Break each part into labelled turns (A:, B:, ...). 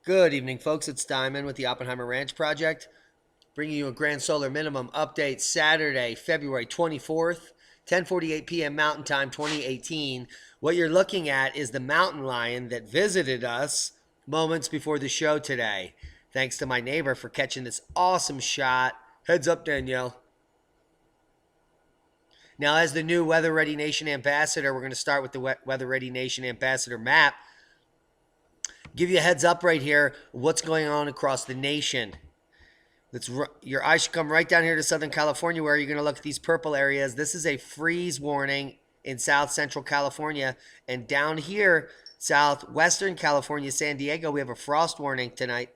A: Good evening, folks. It's Diamond with the Oppenheimer Ranch Project, bringing you a grand solar minimum update Saturday, February 24th, 10:48 p.m. Mountain Time 2018. What you're looking at is the mountain lion that visited us moments before the show today. Thanks to my neighbor for catching this awesome shot. Heads up, Danielle. Now, as the new Weather Ready Nation ambassador, we're going to start with the Weather Ready Nation ambassador map. Give you a heads up right here what's going on across the nation. Your eyes should come right down here to Southern California, where you're going to look at these purple areas. This is a freeze warning in South Central California. And down here, Southwestern California, San Diego, we have a frost warning tonight,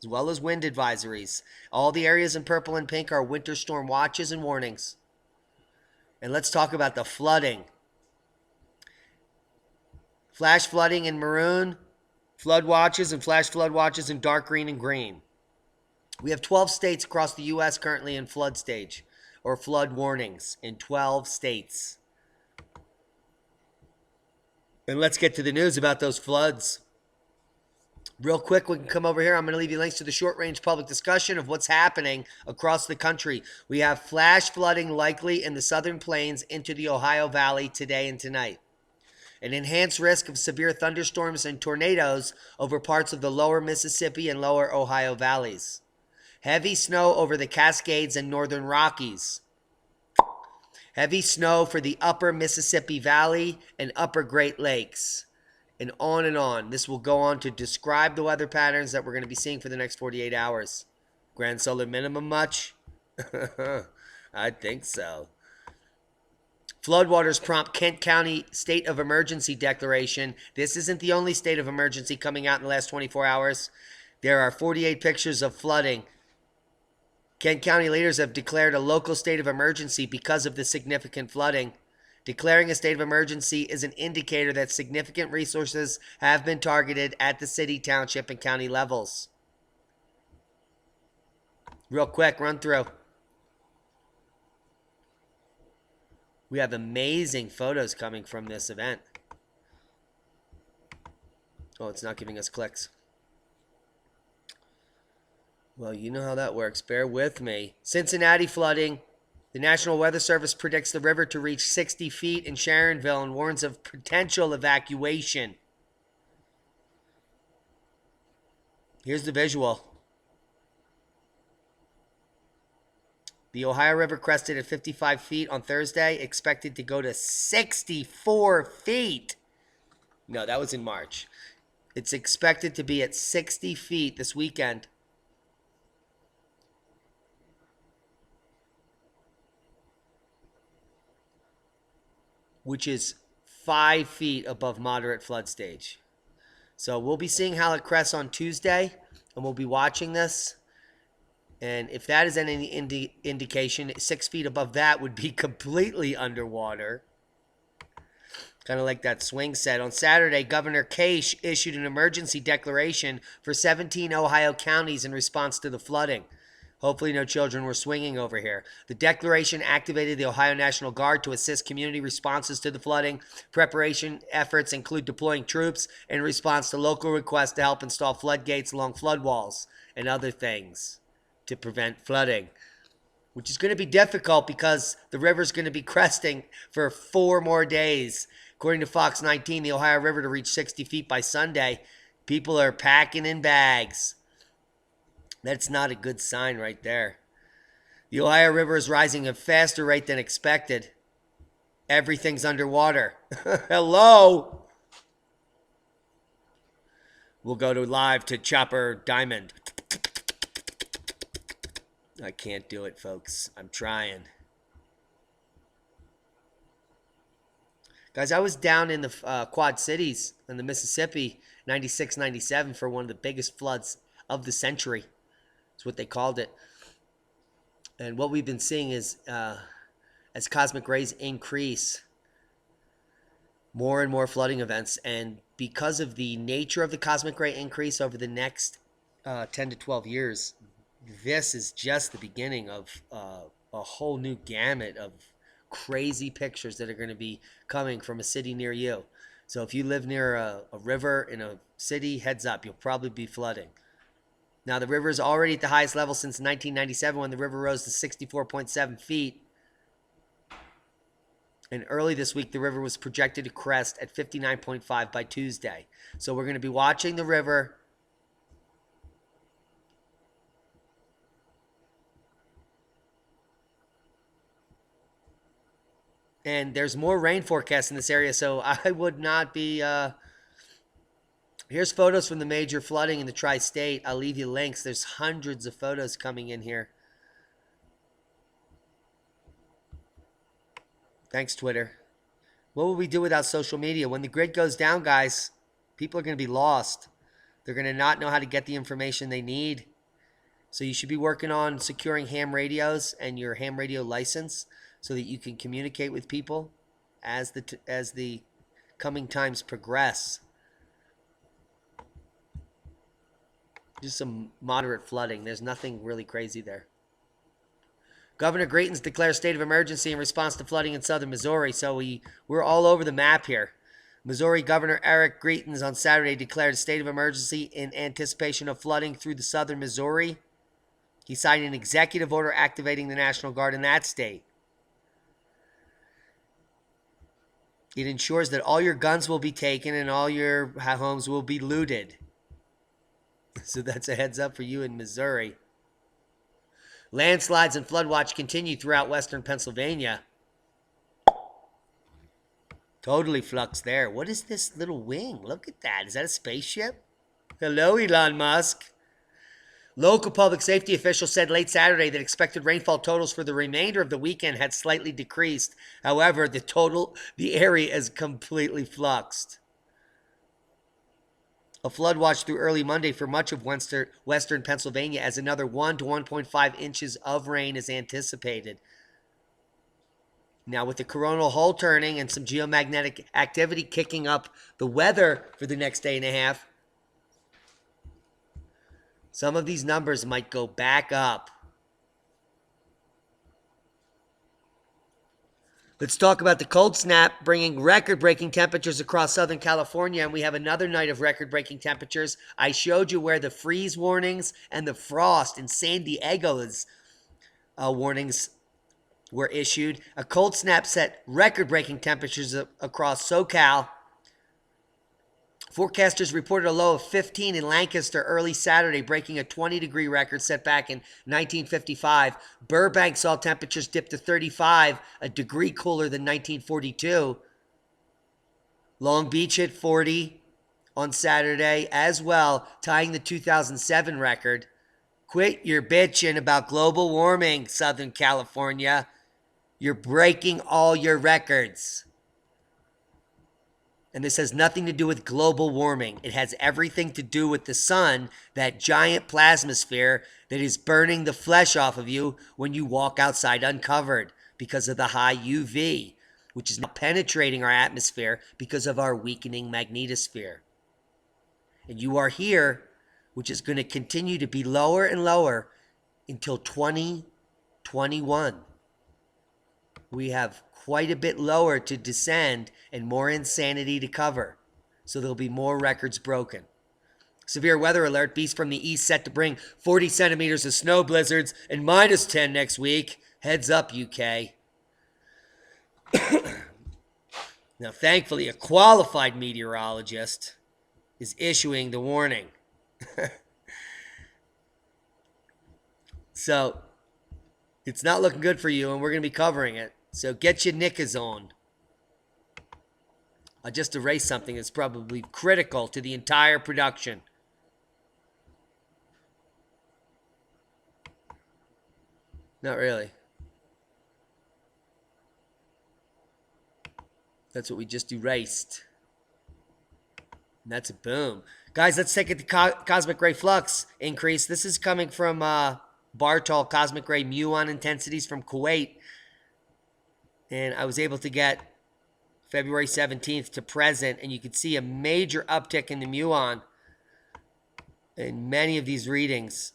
A: as well as wind advisories. All the areas in purple and pink are winter storm watches and warnings. And let's talk about the flooding. Flash flooding in maroon, flood watches and flash flood watches in dark green and green. We have 12 states across the U.S. currently in flood stage or flood warnings in 12 states. And let's get to the news about those floods. Real quick, we can come over here. I'm going to leave you links to the short-range public discussion of what's happening across the country. We have flash flooding likely in the southern plains into the Ohio Valley today and tonight. An enhanced risk of severe thunderstorms and tornadoes over parts of the lower Mississippi and lower Ohio valleys. Heavy snow over the Cascades and northern Rockies. Heavy snow for the upper Mississippi Valley and upper Great Lakes. And on and on. This will go on to describe the weather patterns that we're going to be seeing for the next 48 hours. Grand solar minimum much? I think so. Floodwaters prompt Kent County state of emergency declaration. This isn't the only state of emergency coming out in the last 24 hours. There are 48 pictures of flooding. Kent County leaders have declared a local state of emergency because of the significant flooding. Declaring a state of emergency is an indicator that significant resources have been targeted at the city, township, and county levels. Real quick, run through. We have amazing photos coming from this event. Oh, it's not giving us clicks. Well, you know how that works. Bear with me. Cincinnati flooding. The National Weather Service predicts the river to reach 60 feet in Sharonville and warns of potential evacuation. Here's the visual. The Ohio River crested at 55 feet on Thursday, expected to go to 64 feet. No, that was in March. It's expected to be at 60 feet this weekend. Which is 5 feet above moderate flood stage. So we'll be seeing how it crests on Tuesday, and we'll be watching this. And if that is any indication, 6 feet above that would be completely underwater. Kind of like that swing set. On Saturday, Governor Case issued an emergency declaration for 17 Ohio counties in response to the flooding. Hopefully no children were swinging over here. The declaration activated the Ohio National Guard to assist community responses to the flooding. Preparation efforts include deploying troops in response to local requests to help install floodgates along flood walls and other things to prevent flooding, which is going to be difficult because the river's going to be cresting for 4 more days. According to Fox 19, the Ohio River to reach 60 feet by Sunday. People are packing in bags. That's not a good sign right there. The Ohio River is rising at a faster rate than expected. Everything's underwater. Hello? We'll go to live to Chopper Diamond. I can't do it, folks. I'm trying. Guys, I was down in the Quad Cities in the Mississippi, 96, 97, for one of the biggest floods of the century. That's what they called it. And what we've been seeing is as cosmic rays increase, more and more flooding events. And because of the nature of the cosmic ray increase over the next 10 to 12 years, this is just the beginning of a whole new gamut of crazy pictures that are going to be coming from a city near you. So if you live near a river in a city, heads up, you'll probably be flooding. Now, the river is already at the highest level since 1997 when the river rose to 64.7 feet. And early this week, the river was projected to crest at 59.5 by Tuesday. So we're going to be watching the river. And there's more rain forecast in this area, so I would not be... Here's photos from the major flooding in the tri-state. I'll leave you links. There's hundreds of photos coming in here. Thanks, Twitter. What will we do without social media? When the grid goes down, guys, people are going to be lost. They're going to not know how to get the information they need. So you should be working on securing ham radios and your ham radio license so that you can communicate with people as the coming times progress. Just some moderate flooding. There's nothing really crazy there. Governor Greitens declares state of emergency in response to flooding in southern Missouri. So we're all over the map here. Missouri Governor Eric Greitens on Saturday declared a state of emergency in anticipation of flooding through the southern Missouri. He signed an executive order activating the National Guard in that state. It ensures that all your guns will be taken and all your homes will be looted. So that's a heads up for you in Missouri. Landslides and flood watch continue throughout western Pennsylvania. Totally flux there. What is this little wing? Look at that. Is that a spaceship? Hello, Elon Musk. Local public safety officials said late Saturday that expected rainfall totals for the remainder of the weekend had slightly decreased. However, the area is completely fluxed. A flood watch through early Monday for much of western Pennsylvania as another 1 to 1.5 inches of rain is anticipated. Now, with the coronal hole turning and some geomagnetic activity kicking up the weather for the next day and a half, some of these numbers might go back up. Let's talk about the cold snap bringing record-breaking temperatures across Southern California, and we have another night of record-breaking temperatures. I showed you where the freeze warnings and the frost in San Diego's warnings were issued. A cold snap set record-breaking temperatures across SoCal. Forecasters reported a low of 15 in Lancaster early Saturday, breaking a 20-degree record set back in 1955. Burbank saw temperatures dip to 35, a degree cooler than 1942. Long Beach hit 40 on Saturday as well, tying the 2007 record. Quit your bitching about global warming, Southern California. You're breaking all your records. And this has nothing to do with global warming. It has everything to do with the sun, that giant plasmasphere that is burning the flesh off of you when you walk outside uncovered because of the high UV, which is now penetrating our atmosphere because of our weakening magnetosphere. And you are here, which is going to continue to be lower and lower until 2021. We have quite a bit lower to descend and more insanity to cover. So there'll be more records broken. Severe weather alert, beast from the east set to bring 40 centimeters of snow blizzards and minus 10 next week. Heads up, UK. Now, thankfully, a qualified meteorologist is issuing the warning. So, it's not looking good for you, and we're going to be covering it. So get your knickers on. I'll just erase something that's probably critical to the entire production. Not really. That's what we just erased. And that's a boom. Guys, let's take it to cosmic ray flux increase. This is coming from Bartol cosmic ray muon intensities from Kuwait. And I was able to get February 17th to present, and you can see a major uptick in the muon in many of these readings.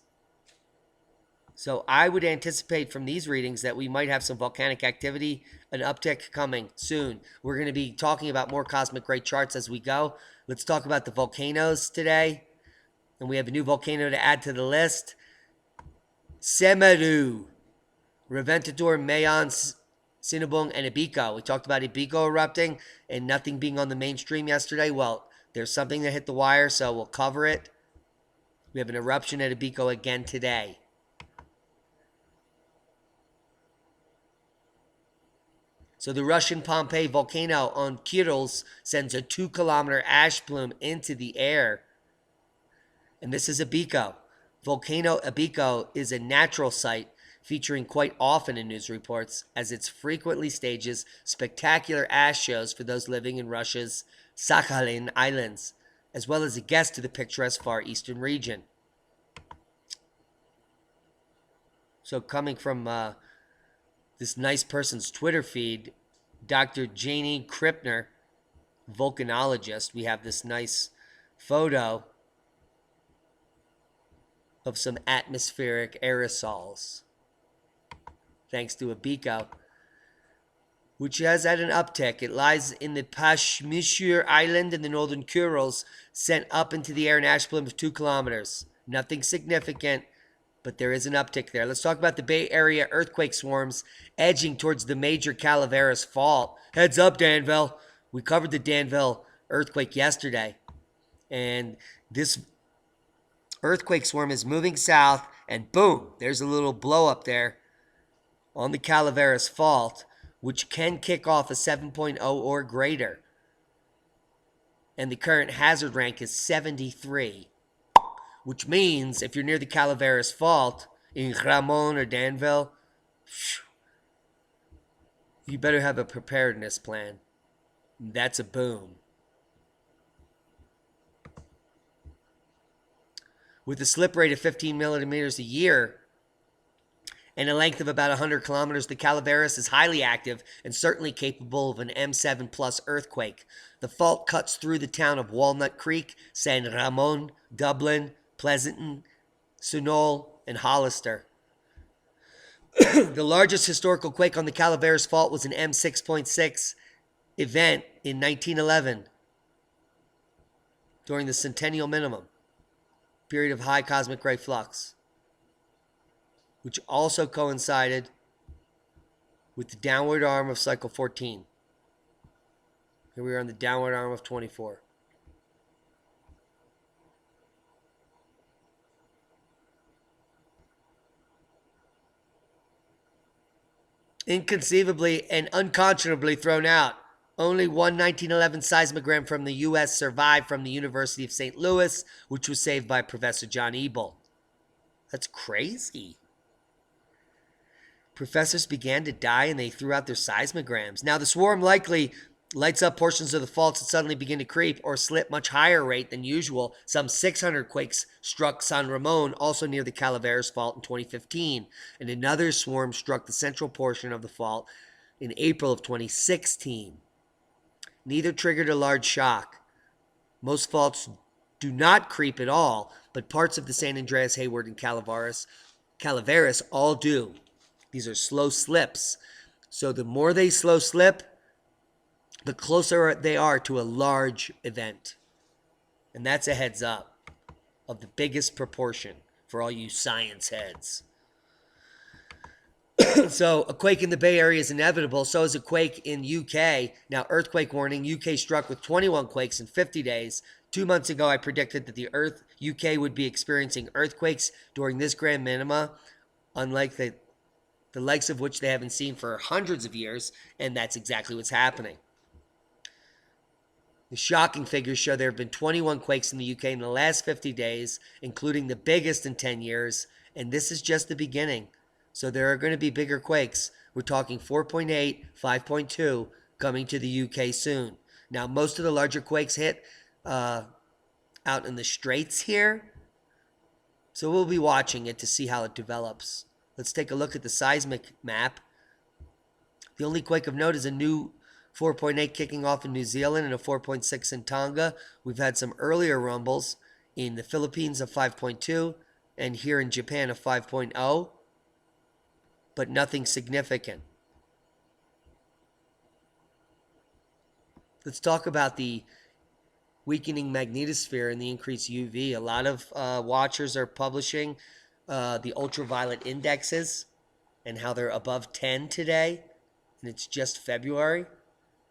A: So I would anticipate from these readings that we might have some volcanic activity, an uptick coming soon. We're going to be talking about more cosmic ray charts as we go. Let's talk about the volcanoes today. And we have a new volcano to add to the list. Semeru, Reventador, Mayon, Sinabung, and Ebeko. We talked about Ebeko erupting and nothing being on the mainstream yesterday. Well, there's something that hit the wire, so we'll cover it. We have an eruption at Ebeko again today. So the Russian Pompeii volcano on Kyrills sends a 2-kilometer ash plume into the air. And this is Ebeko. Volcano Ebeko is a natural site featuring quite often in news reports, as it frequently stages spectacular ash shows for those living in Russia's Sakhalin Islands, as well as a guest to the picturesque Far Eastern region. So coming from this nice person's Twitter feed, Dr. Janie Krippner, volcanologist, we have this nice photo of some atmospheric aerosols, thanks to Ebeko, which has had an uptick. It lies in the Pashmishir Island in the northern Kurils, sent up into the air an ash plume of 2 kilometers. Nothing significant, but there is an uptick there. Let's talk about the Bay Area earthquake swarms edging towards the major Calaveras Fault. Heads up, Danville. We covered the Danville earthquake yesterday. And this earthquake swarm is moving south, and boom, there's a little blow up there on the Calaveras Fault, which can kick off a 7.0 or greater. And the current hazard rank is 73. Which means if you're near the Calaveras Fault in Ramon or Danville, you better have a preparedness plan. That's a boom. With a slip rate of 15 millimeters a year and a length of about 100 kilometers, the Calaveras is highly active and certainly capable of an M7 plus earthquake. The fault cuts through the town of Walnut Creek, San Ramon, Dublin, Pleasanton, Sunol, and Hollister. The largest historical quake on the Calaveras Fault was an M6.6 event in 1911 during the centennial minimum period of high cosmic ray flux, which also coincided with the downward arm of cycle 14. Here we are on the downward arm of 24. Inconceivably and unconscionably thrown out. Only one 1911 seismogram from the U.S. survived from the University of St. Louis, which was saved by Professor John Ebel. That's crazy. Professors began to die and they threw out their seismograms. Now, the swarm likely lights up portions of the faults that suddenly begin to creep or slip much higher rate than usual. Some 600 quakes struck San Ramon, also near the Calaveras Fault in 2015, and another swarm struck the central portion of the fault in April of 2016. Neither triggered a large shock. Most faults do not creep at all, but parts of the San Andreas, Hayward, and Calaveras all do. These are slow slips. So the more they slow slip, the closer they are to a large event. And that's a heads up of the biggest proportion for all you science heads. So a quake in the Bay Area is inevitable. So is a quake in UK. Now, earthquake warning, UK struck with 21 quakes in 50 days. 2 months ago, I predicted that the UK would be experiencing earthquakes during this grand minima, unlike the likes of which they haven't seen for hundreds of years, and that's exactly what's happening. The shocking figures show there have been 21 quakes in the UK in the last 50 days, including the biggest in 10 years, and this is just the beginning. So there are going to be bigger quakes. We're talking 4.8, 5.2 coming to the UK soon. Now, most of the larger quakes hit out in the Straits here, so we'll be watching it to see how it develops. Let's take a look at the seismic map. The only quake of note is a new 4.8 kicking off in New Zealand and a 4.6 in Tonga. We've had some earlier rumbles in the Philippines of 5.2 and here in Japan of 5.0. but nothing significant. Let's talk about the weakening magnetosphere and the increased UV. A lot of watchers are publishing the ultraviolet indexes and how they're above 10 today, and it's just February,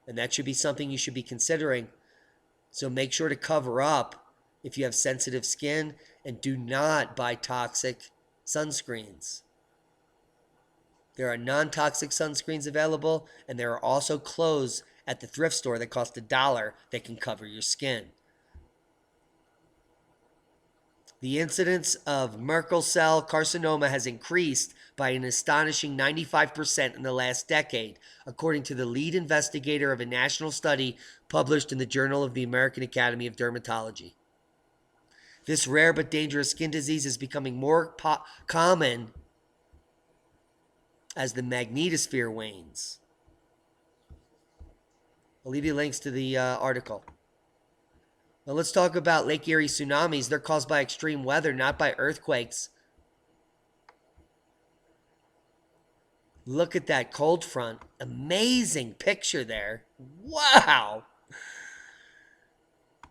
A: and that should be something you should be considering. So make sure to cover up if you have sensitive skin, and do not buy toxic sunscreens. There are non-toxic sunscreens available, and there are also clothes at the thrift store that cost $1 that can cover your skin. The incidence of Merkel cell carcinoma has increased by an astonishing 95% in the last decade, according to the lead investigator of a national study published in the Journal of the American Academy of Dermatology. This rare but dangerous skin disease is becoming more common as the magnetosphere wanes. I'll leave you links to the article. Now let's talk about Lake Erie tsunamis. They're caused by extreme weather, not by earthquakes. Look at that cold front. Amazing picture there. Wow.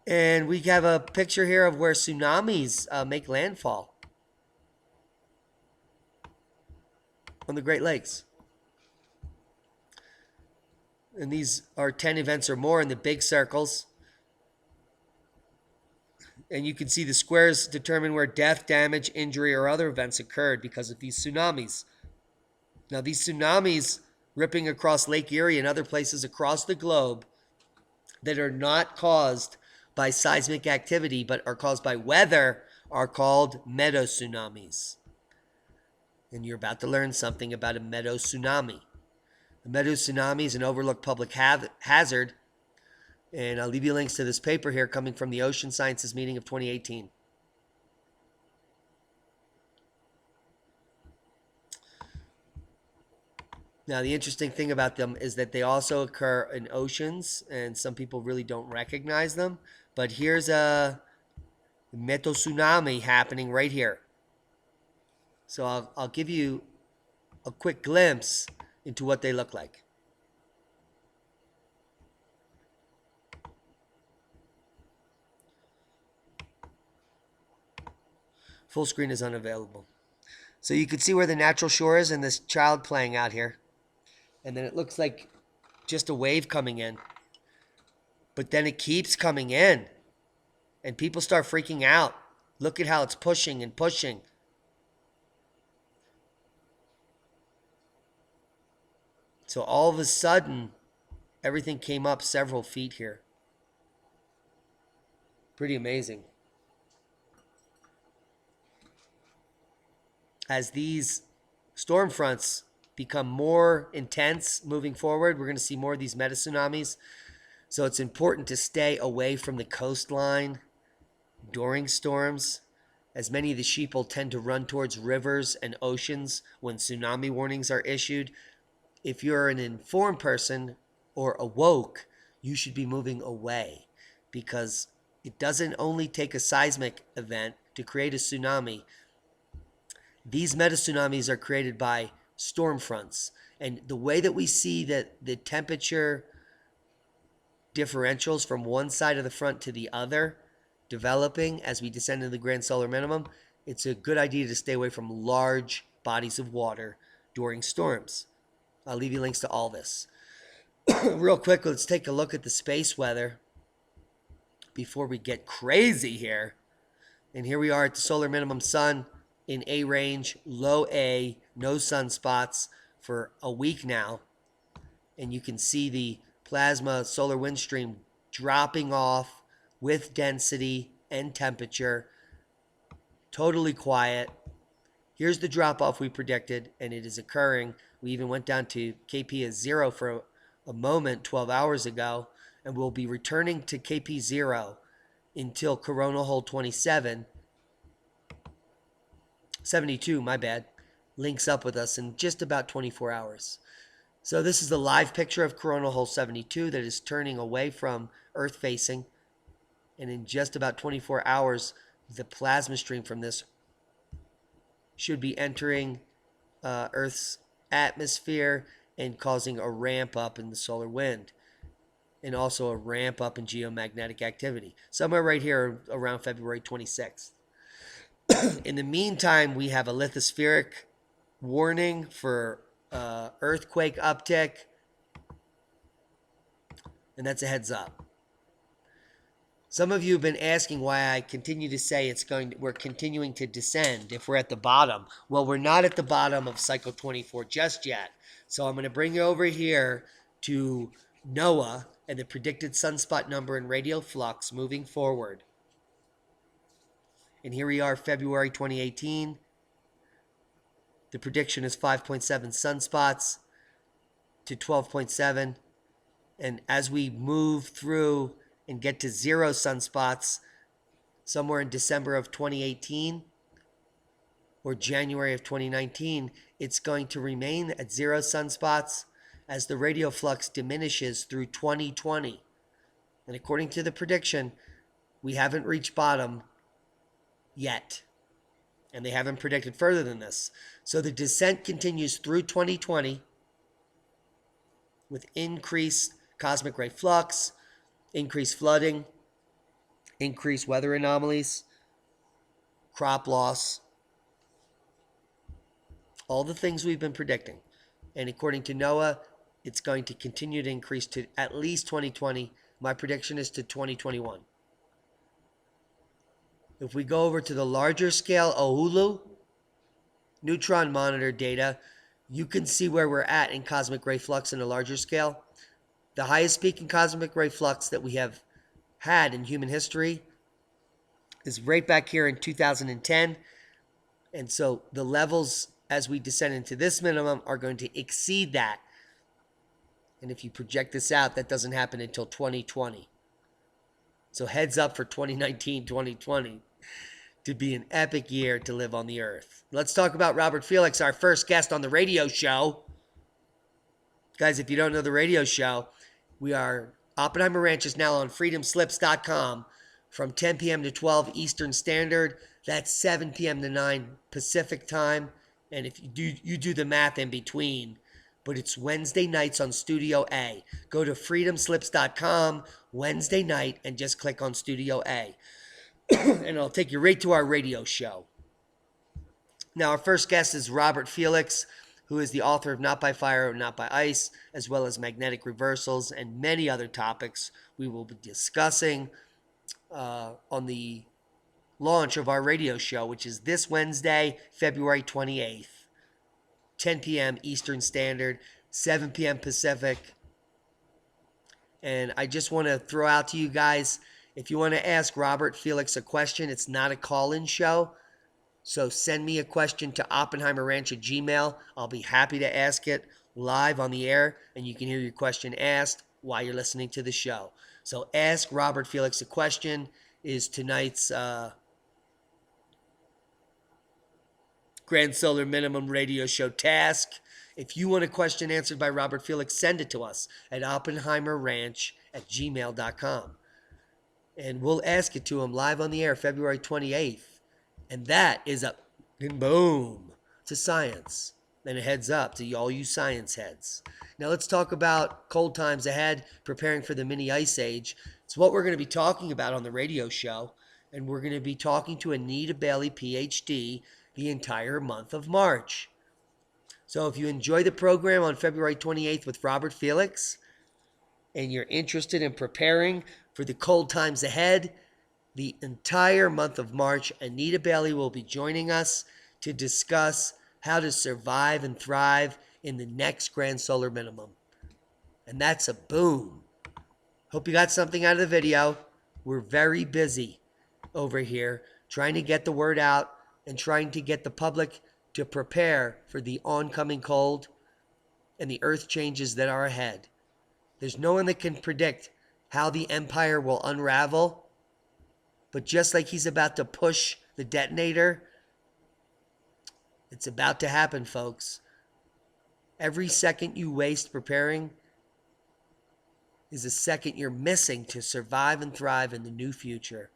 A: And we have a picture here of where tsunamis make landfall on the Great Lakes. And these are 10 events or more in the big circles. And you can see the squares determine where death, damage, injury, or other events occurred because of these tsunamis. Now, these tsunamis ripping across Lake Erie and other places across the globe that are not caused by seismic activity but are caused by weather are called meteotsunamis. And you're about to learn something about a meteotsunami. A meteotsunami is an overlooked public hazard, and I'll leave you links to this paper here coming from the Ocean Sciences meeting of 2018. Now, the interesting thing about them is that they also occur in oceans, and some people really don't recognize them. But here's a meteotsunami happening right here. So I'll give you a quick glimpse into what they look like. Full screen is unavailable. So you can see where the natural shore is and this child playing out here. And then it looks like just a wave coming in. But then it keeps coming in. And people start freaking out. Look at how it's pushing and pushing. So all of a sudden, everything came up several feet here. Pretty amazing. As these storm fronts become more intense moving forward, we're going to see more of these meteotsunamis. So it's important to stay away from the coastline during storms, as many of the sheeple tend to run towards rivers and oceans when tsunami warnings are issued. If you're an informed person or awoke, you should be moving away, because it doesn't only take a seismic event to create a tsunami. These meteotsunamis are created by storm fronts. And the way that we see that the temperature differentials from one side of the front to the other developing as we descend into the grand solar minimum, it's a good idea to stay away from large bodies of water during storms. I'll leave you links to all this. Real quick, let's take a look at the space weather before we get crazy here. And here we are at the solar minimum sun in A range, low A, no sunspots for a week now. And you can see the plasma solar wind stream dropping off with density and temperature. Totally quiet. Here's the drop off we predicted, and it is occurring. We even went down to KP as 0 for a moment 12 hours ago, and we'll be returning to KP 0 until coronal hole 72, my bad, links up with us in just about 24 hours. So this is the live picture of coronal hole 72 that is turning away from Earth facing. And in just about 24 hours, the plasma stream from this should be entering Earth's atmosphere and causing a ramp up in the solar wind, and also a ramp up in geomagnetic activity, somewhere right here around February 26th. In the meantime, we have a lithospheric warning for earthquake uptick, and that's a heads up. Some of you have been asking why I continue to say we're continuing to descend if we're at the bottom. Well, we're not at the bottom of cycle 24 just yet. So I'm going to bring you over here to NOAA and the predicted sunspot number and radial flux moving forward. And here we are, February 2018. The prediction is 5.7 sunspots to 12.7. And as we move through and get to 0 sunspots somewhere in December of 2018 or January of 2019, it's going to remain at 0 sunspots as the radial flux diminishes through 2020. And according to the prediction, we haven't reached bottom yet. And they haven't predicted further than this. So the descent continues through 2020 with increased cosmic ray flux, increased flooding, increased weather anomalies, crop loss, all the things we've been predicting. And according to NOAA, it's going to continue to increase to at least 2020. My prediction is to 2021. If we go over to the larger scale Oulu Neutron Monitor data, you can see where we're at in cosmic ray flux in a larger scale. The highest peak in cosmic ray flux that we have had in human history is right back here in 2010. And so the levels as we descend into this minimum are going to exceed that. And if you project this out, that doesn't happen until 2020. So heads up for 2019, 2020 to be an epic year to live on the earth. Let's talk about Robert Felix, our first guest on the radio show. Guys, if you don't know the radio show, Oppenheimer Ranch is now on freedomslips.com from 10 p.m. to 12 Eastern Standard. That's 7 p.m. to 9 Pacific time. And if you do the math in between, but it's Wednesday nights on Studio A. Go to freedomslips.com Wednesday night and just click on Studio A. And it'll take you right to our radio show. Now, our first guest is Robert Felix, who is the author of Not by Fire, Not by Ice, as well as Magnetic Reversals and many other topics we will be discussing on the launch of our radio show, which is this Wednesday, February 28th, 10 p.m. Eastern Standard, 7 p.m. Pacific. And I just want to throw out to you guys, if you want to ask Robert Felix a question, it's not a call-in show. So send me a question to oppenheimerranch@gmail.com. I'll be happy to ask it live on the air, and you can hear your question asked while you're listening to the show. So Ask Robert Felix a Question is tonight's Grand Solar Minimum Radio Show task. If you want a question answered by Robert Felix, send it to us at oppenheimerranch@gmail.com. And we'll ask it to him live on the air February 28th. And that is a boom to science. And a heads up to all you science heads. Now let's talk about cold times ahead, preparing for the mini ice age. It's what we're going to be talking about on the radio show. And we're going to be talking to Anita Bailey, PhD, the entire month of March. So if you enjoy the program on February 28th with Robert Felix, and you're interested in preparing for the cold times ahead, the entire month of March, Anita Bailey will be joining us to discuss how to survive and thrive in the next Grand Solar Minimum. And that's a boom. Hope you got something out of the video. We're very busy over here trying to get the word out and trying to get the public to prepare for the oncoming cold and the earth changes that are ahead. There's no one that can predict how the empire will unravel. But just like he's about to push the detonator, it's about to happen, folks. Every second you waste preparing is a second you're missing to survive and thrive in the new future.